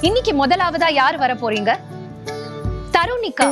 இன்னைக்கு முதலாவதா யார் வர போறீங்க? தருணிகா.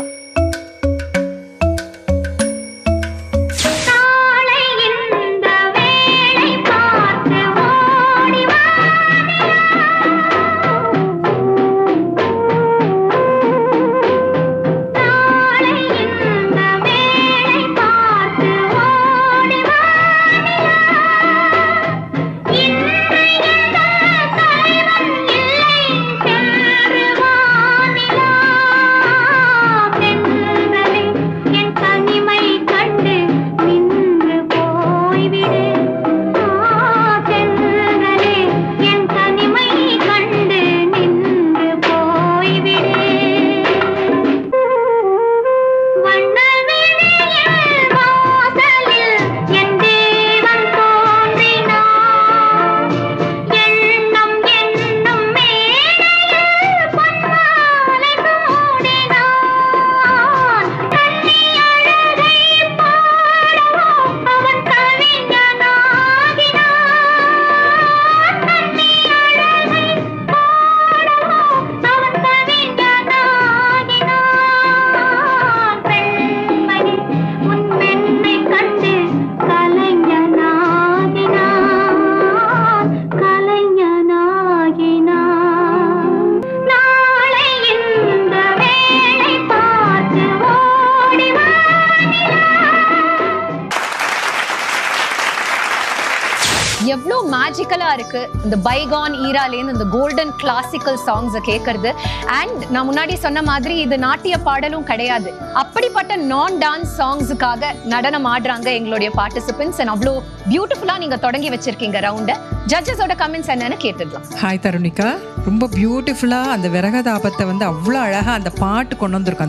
எவ்வளோ மேஜிக்கலா இருக்கு இந்த பைகான் ஈராலேருந்து இந்த கோல்டன் கிளாசிக்கல் சாங்ஸை கேட்கறது. அண்ட் நான் முன்னாடி சொன்ன மாதிரி இது நாட்டிய பாடலும் கிடையாது, அப்படிப்பட்ட நான் டான்ஸ் சாங்ஸுக்காக நடனம் ஆடுறாங்க எங்களுடைய பார்ட்டிசிபென்ட்ஸ். அண்ட் அவ்வளோ பியூட்டிஃபுல்லா நீங்க தொடங்கி வச்சிருக்கீங்க ரவுண்ட. ஜட்ஜஸோட கமெண்ட்ஸ் என்னன்னு கேட்டுடலாம். ஹாய் தருணிகா, ரொம்ப பியூட்டிஃபுல்லா அந்த விரகதாபத்தை வந்து அவ்வளோ அழகா அந்த பாட்டு கொண்டு வந்திருக்கும்.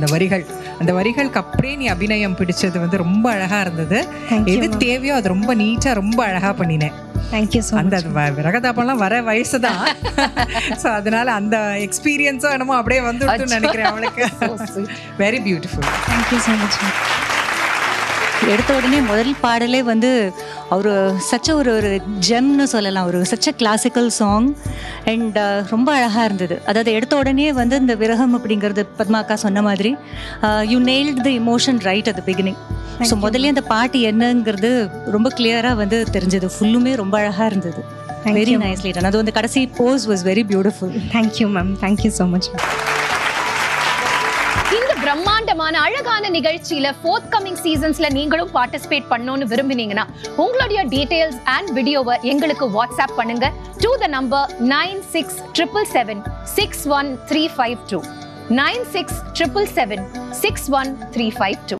அந்த வரிகளுக்கு அப்படியே நீ அபிநயம் பிடிச்சது ரொம்ப அழகா இருந்தது. எது தேவையோ அது ரொம்ப நீட்டா ரொம்ப அழகா பண்ணினேன். அந்த விரகதாபம்லாம் வர வயசுதான். ஸோ அதனால அந்த எக்ஸ்பீரியன்ஸும் என்னமோ அப்படியே வந்துட்டு நினைக்கிறேன் அவளுக்கு. Very beautiful. Thank you so much. எடுத்த உடனே முதல் பாடலே வந்து ஒரு சச்ச ஒரு ஜெம்னு சொல்லலாம், ஒரு சச்ச கிளாசிக்கல் சாங். அண்ட் ரொம்ப அழகாக இருந்தது. அதாவது எடுத்த உடனே வந்து இந்த விரகம் அப்படிங்கிறது பத்மா அக்கா சொன்ன மாதிரி you nailed the emotion right at the beginning. So முதல்ல அந்த பாட்டு என்னங்கிறது ரொம்ப கிளியராக வந்து தெரிஞ்சது. ஃபுல்லுமே ரொம்ப அழகாக இருந்தது. Very nicely done. அது வந்து கடைசி pose was very beautiful. Thank you ma'am. Thank you so much. இந்த பிரம்மாண்டமான அழகான நிகழ்ச்சியில ஃபோர்த் கமிங் சீசன்ஸ்ல நீங்களும் பார்ட்டிசிபேட் பண்ணணும்னு விரும்பினீங்கன்னா உங்களுடைய டீடைல்ஸ் அண்ட் வீடியோவை எங்களுக்கு வாட்ஸ்அப் பண்ணுங்க to the number 9677761352 9677761352.